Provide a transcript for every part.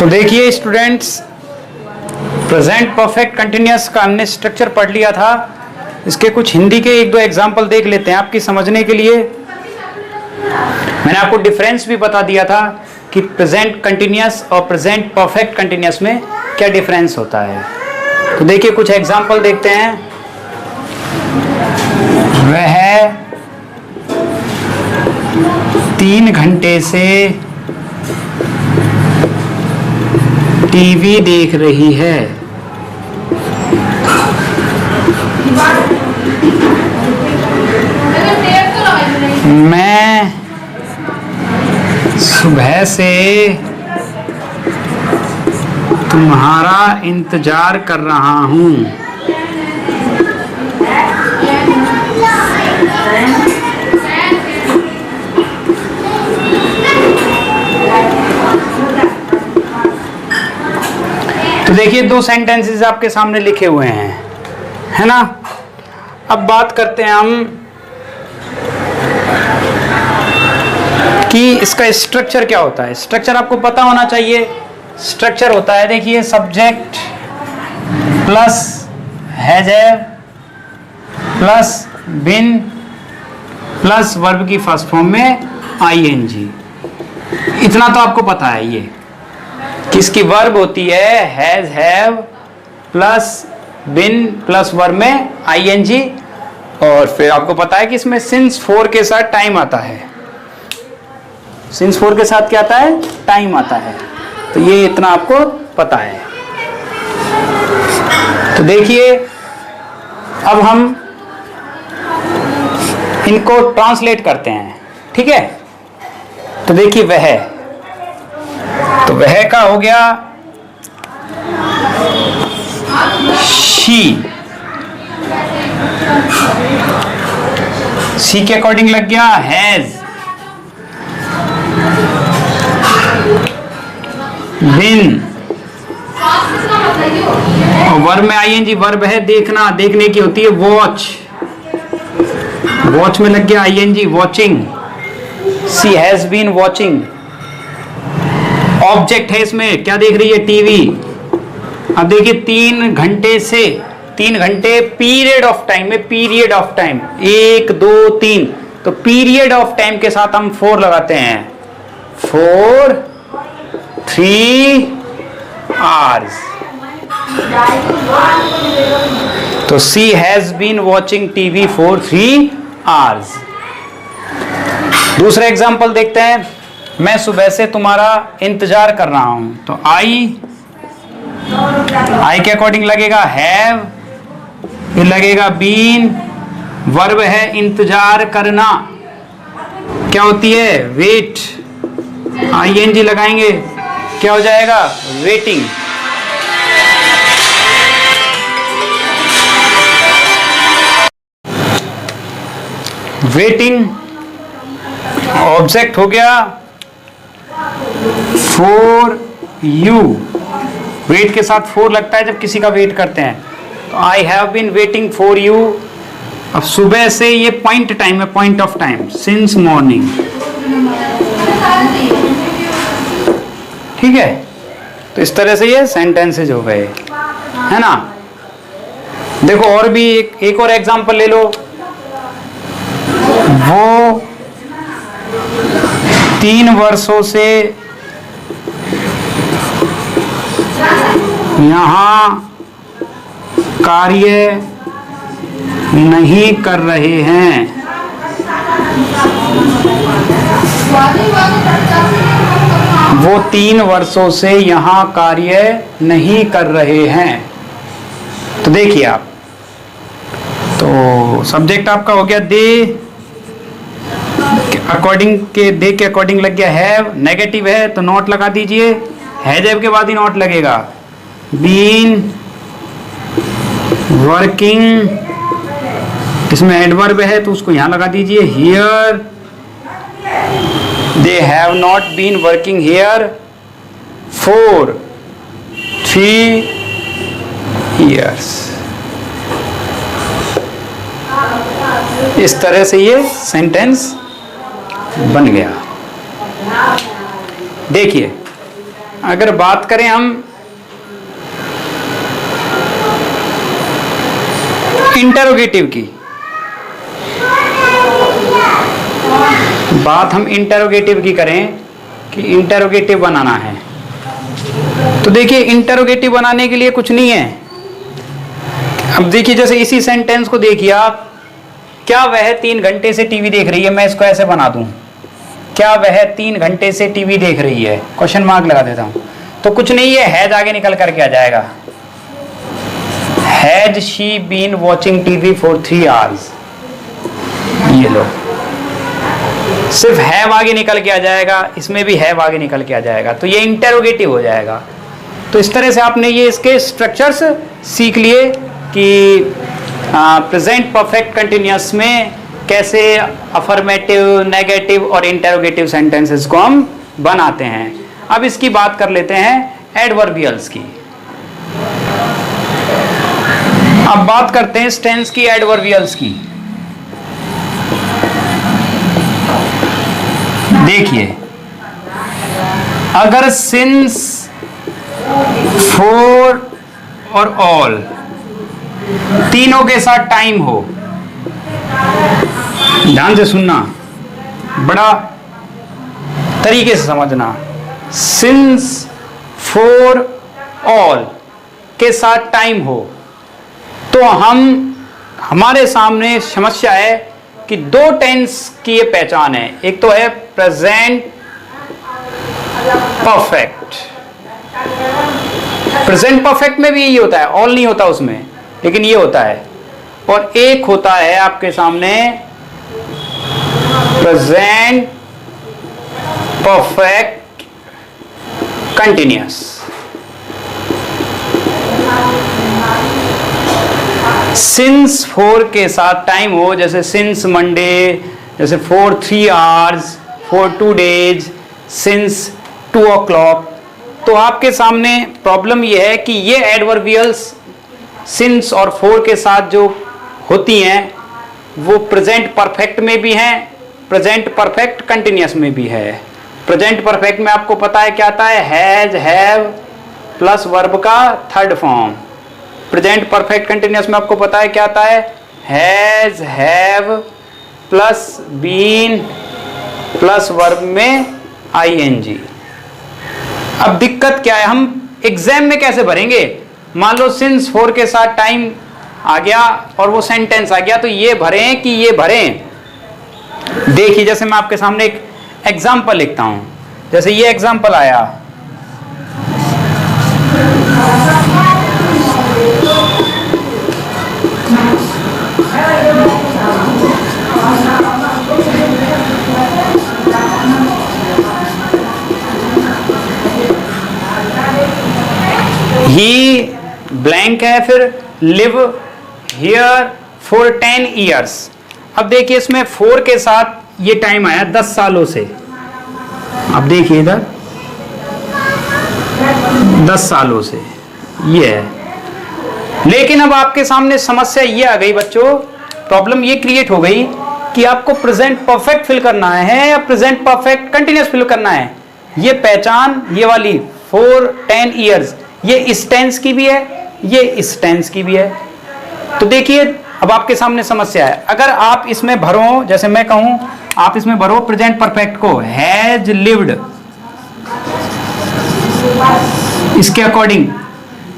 तो देखिए students, present perfect continuous का हमने स्ट्रक्चर पढ़ लिया था। इसके कुछ हिंदी के एक दो एग्जाम्पल देख लेते हैं आपकी समझने के लिए। मैंने आपको डिफरेंस भी बता दिया था कि प्रेजेंट कंटिन्यूअस और प्रेजेंट परफेक्ट कंटिन्यूअस में क्या डिफरेंस होता है। तो देखिए कुछ एग्जाम्पल देखते हैं। वह 3 घंटे से टीवी देख रही है। मैं सुबह से तुम्हारा इंतजार कर रहा हूँ। तो देखिए 2 सेंटेंसेस आपके सामने लिखे हुए हैं, है ना। अब बात करते हैं हम कि इसका स्ट्रक्चर क्या होता है। स्ट्रक्चर आपको पता होना चाहिए। स्ट्रक्चर होता है, देखिए, subject plus हैजर plus been plus verb की फर्स्ट फॉर्म में आईएनजी। इतना तो आपको पता है। ये किसकी वर्ब होती है? Has, have plus been plus verb में आईएनजी। और फिर आपको पता है कि इसमें सिंस 4 के साथ टाइम आता है। सिंस 4 के साथ क्या आता है? टाइम आता है। तो ये इतना आपको पता है। तो देखिए अब हम इनको ट्रांसलेट करते हैं, ठीक है। तो देखिए वह, तो वह का हो गया शी, सी के अकॉर्डिंग लग गया हैज, बिन, और वर्ब में आईएनजी। वर्ब है देखना, देखने की होती है वॉच, वॉच में लग गया I N G, watching. She has been watching. Object है इसमें, क्या देख रही है? टीवी। अब देखिए 3 घंटे से, 3 घंटे पीरियड ऑफ टाइम में, पीरियड ऑफ टाइम 1 2 3, तो पीरियड ऑफ टाइम के साथ हम 4 लगाते हैं। 4 3 आवर्स। तो she has been watching TV for 3 hours. दूसरा एग्जाम्पल देखते हैं। मैं सुबह से तुम्हारा इंतजार कर रहा हूं। तो आई के अकॉर्डिंग लगेगा हैव, फिर लगेगा बीन, वर्ब है इंतजार करना, क्या होती है? वेट, आईएनजी लगाएंगे, क्या हो जाएगा? वेटिंग। वेटिंग ऑब्जेक्ट हो गया फॉर यू। वेट के साथ 4 लगता है जब किसी का वेट करते हैं। तो I have been waiting for you. अब सुबह से, ये पॉइंट टाइम है, point of time, since morning, ठीक है। तो इस तरह से ये सेंटेंसेज हो गए, है ना। देखो और भी एक और एग्जांपल ले लो। वो 3 वर्षों से यहाँ कार्य नहीं कर रहे हैं। वो 3 वर्षों से यहाँ कार्य नहीं कर रहे हैं। तो देखिए आप, तो सब्जेक्ट आपका हो गया दे, अकॉर्डिंग के, दे के अकॉर्डिंग लग गया हैव। नेगेटिव है तो नॉट लगा दीजिए, हैव के बाद ही नॉट लगेगा। बीन वर्किंग, इसमें एडवर्ब है तो उसको यहां लगा दीजिए here. They have not been working here for 3 years। इस तरह से ये सेंटेंस बन गया। देखिए अगर बात करें हम इंटरोगेटिव की, बात हम इंटरोगेटिव की करें कि इंटरोगेटिव बनाना है, तो देखिए इंटरोगेटिव बनाने के लिए कुछ नहीं है। अब देखिए जैसे इसी सेंटेंस को देखिए आप, क्या वह 3 घंटे से टीवी देख रही है, मैं इसको ऐसे बना दूं, क्या वह 3 घंटे से टीवी देख रही है, क्वेश्चन मार्क लगा देता हूं, तो कुछ नहीं है, हैज आगे निकल करके आ जाएगा, has she been watching TV for 3 hours। ये लो, सिर्फ हैव आगे निकल के आ जाएगा, इसमें भी हैव आगे निकल के आ जाएगा, तो ये इंटरोगेटिव हो जाएगा। तो इस तरह से आपने ये इसके स्ट्रक्चर्स सीख लिए कि प्रेजेंट परफेक्ट कंटिन्यूअस में कैसे अफर्मेटिव, नेगेटिव और इंटरोगेटिव सेंटेंसेस को हम बनाते हैं। अब इसकी बात कर लेते हैं एडवर्बियल्स की। अब बात करते हैं टेंस की, एडवर्बियल्स की। देखिए अगर सिंस, फॉर और ऑल तीनों के साथ टाइम हो, ध्यान से सुनना, बड़ा तरीके से समझना, सिंस, फॉर, ऑल के साथ टाइम हो, तो हमारे सामने समस्या है कि 2 टेंस की ये पहचान है। एक तो है प्रेजेंट परफेक्ट, प्रेजेंट परफेक्ट में भी यही होता है, ऑल नहीं होता उसमें, लेकिन ये होता है। और एक होता है आपके सामने present perfect continuous. Since for के साथ टाइम हो, जैसे सिंस मंडे, जैसे for 3 hours, for 2 days, since 2 o'clock, तो आपके सामने प्रॉब्लम यह है कि ये एडवर्बियल्स सिंस और फॉर के साथ जो होती हैं वो प्रेजेंट परफेक्ट में भी हैं, प्रेजेंट परफेक्ट कंटिन्यूअस में भी है। प्रेजेंट परफेक्ट में आपको पता है क्या आता है, हैज, हैव प्लस वर्ब का third form. Present perfect continuous में आपको पता है क्या आता है, has, have plus been plus verb में आईएनजी। अब दिक्कत क्या है, हम एग्जाम में कैसे भरेंगे? मान लो सिंस फॉर के साथ टाइम आ गया और वो सेंटेंस आ गया, तो ये भरें कि ये भरें? देखिए जैसे मैं आपके सामने एक एग्जाम्पल लिखता हूं, जैसे ये एग्जाम्पल आया, ही ब्लैंक है, फिर लिव हियर फॉर 10 years। अब देखिए इसमें 4 के साथ ये टाइम आया 10 सालों से। अब देखिए इधर 10 सालों से ये है, लेकिन अब आपके सामने समस्या ये आ गई बच्चों, प्रॉब्लम ये क्रिएट हो गई कि आपको प्रेजेंट परफेक्ट फिल करना है या प्रेजेंट परफेक्ट कंटिन्यूअस फिल करना है। ये पहचान ये वाली फॉर 10 years ये इस टेंस की भी है, ये इस टेंस की भी है। तो देखिए अब आपके सामने समस्या है, अगर आप इसमें भरो, जैसे मैं कहूं आप इसमें भरो प्रेजेंट परफेक्ट को, हैज लिव्ड, इसके अकॉर्डिंग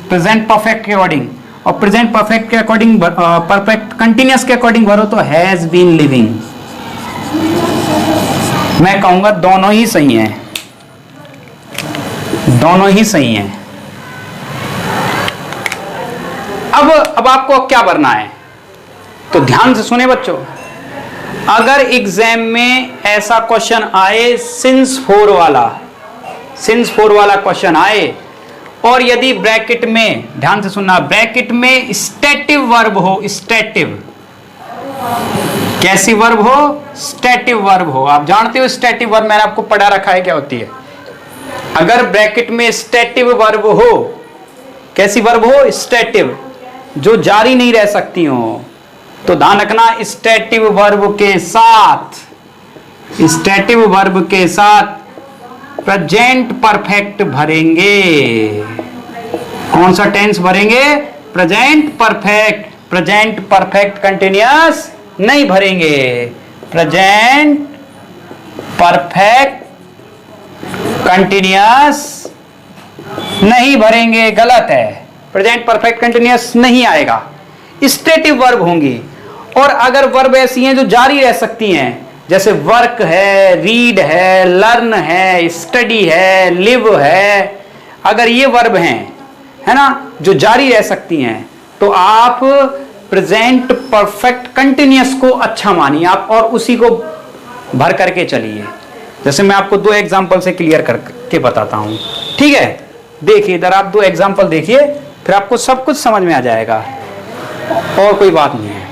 प्रेजेंट परफेक्ट के अकॉर्डिंग, और प्रेजेंट परफेक्ट के अकॉर्डिंग परफेक्ट कंटिन्यूअस के अकॉर्डिंग भरो तो हैज बीन लिविंग। मैं कहूंगा दोनों ही सही हैं, दोनों ही सही हैं। अब आपको क्या भरना है, तो ध्यान से सुने बच्चों, अगर एग्जाम में ऐसा क्वेश्चन आए सिंस फॉर वाला क्वेश्चन आए, और यदि ब्रैकेट में, ध्यान से सुनना, ब्रैकेट में स्टैटिव वर्ब हो, स्टैटिव, कैसी वर्ब हो? स्टैटिव वर्ब हो। आप जानते हो स्टैटिव वर्ब मैंने आपको पढ़ा रखा है क्या होती है। अगर ब्रैकेट में स्टैटिव वर्ब हो, कैसी वर्ब हो? स्टैटिव, जो जारी नहीं रह सकती हो, तो ध्यान रखना स्टैटिव वर्ब के साथ, स्टैटिव वर्ब के साथ प्रेजेंट परफेक्ट भरेंगे। कौन सा टेंस भरेंगे? Present perfect. Present perfect continuous नहीं भरेंगे। प्रेजेंट परफेक्ट कंटिन्यूअस नहीं भरेंगे, गलत है। प्रेजेंट परफेक्ट कंटिन्यूअस नहीं आएगा, स्टेटिव वर्ब होंगी। और अगर वर्ब ऐसी हैं जो जारी रह सकती हैं, जैसे वर्क है, रीड है, लर्न है, स्टडी है, लिव है, अगर ये वर्ब हैं, है ना, जो जारी रह सकती हैं, तो आप प्रेजेंट परफेक्ट कंटिन्यूअस को अच्छा मानिए आप, और उसी को भर करके चलिए। जैसे मैं आपको 2 एग्जांपल से क्लियर करके बताता हूं, ठीक है? देखिए इधर आप 2 एग्जांपल देखिए, फिर आपको सब कुछ समझ में आ जाएगा, और कोई बात नहीं है।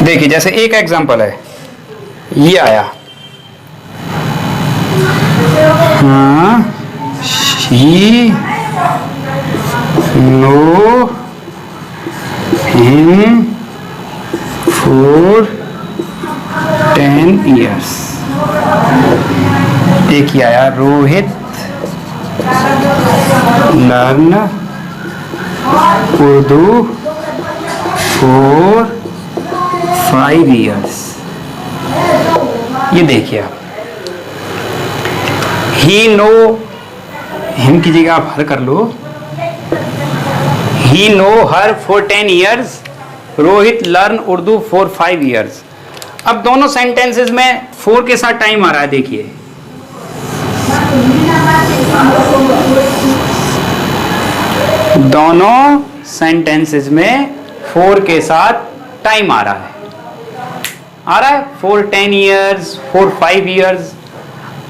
देखिए जैसे एक एग्जांपल है, ये आया, हाँ, she know him for 10 years। एक ही आया, Rohit learn Urdu for 5 years। ये देखिए आप, ही नो, हिम की जगह आप हर कर लो, he know her for 10 years, Rohit learn Urdu for 5 years। अब दोनों सेंटेंसेस में 4 के साथ टाइम आ रहा है, देखिए दोनों सेंटेंसेस में 4 के साथ टाइम आ रहा है, फॉर 10 years, फॉर 5 years।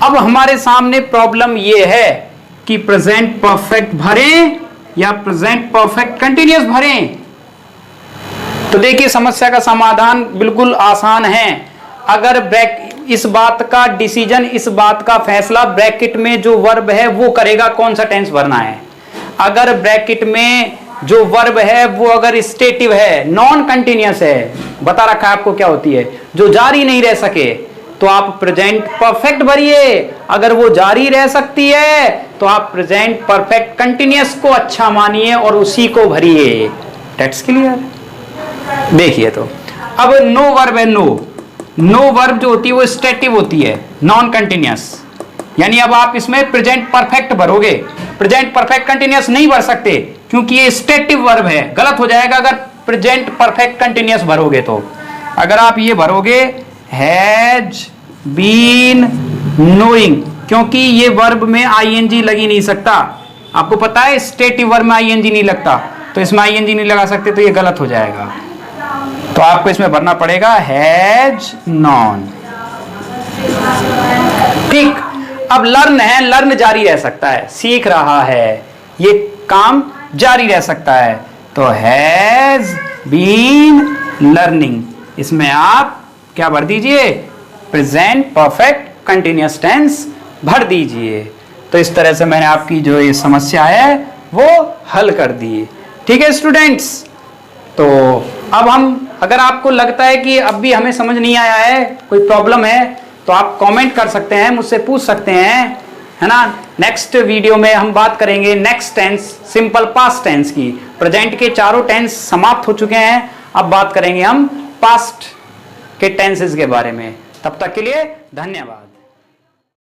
अब हमारे सामने प्रॉब्लम ये है कि प्रेजेंट परफेक्ट भरें या प्रेजेंट परफेक्ट कंटिन्यूअस भरें। तो देखिए समस्या का समाधान बिल्कुल आसान है। अगर इस बात का डिसीजन, इस बात का फैसला ब्रैकेट में जो वर्ब है वो करेगा कौन सा टेंस भरना है। अगर ब्रैकेट में जो वर्ब है वो अगर स्टेटिव है, नॉन कंटिन्यूअस है, बता रखा है आपको क्या होती है, जो जारी नहीं रह सके, तो आप प्रेजेंट परफेक्ट भरिए। अगर वो जारी रह सकती है तो आप प्रेजेंट परफेक्ट कंटिन्यूअस को अच्छा मानिए और उसी को भरिए। That's clear. देखिए तो अब नो वर्ब है, नो वर्ब जो होती है वो स्टेटिव होती है, नॉन कंटिन्यूअस, यानी अब आप इसमें प्रेजेंट परफेक्ट भरोगे, प्रेजेंट परफेक्ट कंटिन्यूअस नहीं भर सकते क्योंकि ये स्टेटिव वर्ब है। गलत हो जाएगा अगर प्रेजेंट परफेक्ट कंटिन्यूअस भरोगे तो। अगर आप ये भरोगे हैज बीन नोइंग, क्योंकि ये वर्ब में आईएनजी लगी नहीं सकता, आपको पता है स्टेटिव वर्ब में आईएनजी नहीं लगता, तो इसमें आईएनजी नहीं लगा सकते, तो ये गलत हो जाएगा। तो आपको इसमें भरना पड़ेगा हैज नॉन। ठीक। अब लर्न है, लर्न जारी रह सकता है, सीख रहा है, ये काम जारी रह सकता है, तो हैज बीन लर्निंग, इसमें आप क्या भर दीजिए, प्रेजेंट परफेक्ट कंटिन्यूअस टेंस भर दीजिए। तो इस तरह से मैंने आपकी जो ये समस्या है वो हल कर दी। ठीक है स्टूडेंट्स, तो अब हम, अगर आपको लगता है कि अब भी हमें समझ नहीं आया है, कोई प्रॉब्लम है, तो आप कमेंट कर सकते हैं, मुझसे पूछ सकते हैं, है ना। नेक्स्ट वीडियो में हम बात करेंगे next tense, simple past tense की। प्रेजेंट के चारों टेंस समाप्त हो चुके हैं, अब बात करेंगे हम पास्ट के टेंसेस के बारे में। तब तक के लिए धन्यवाद।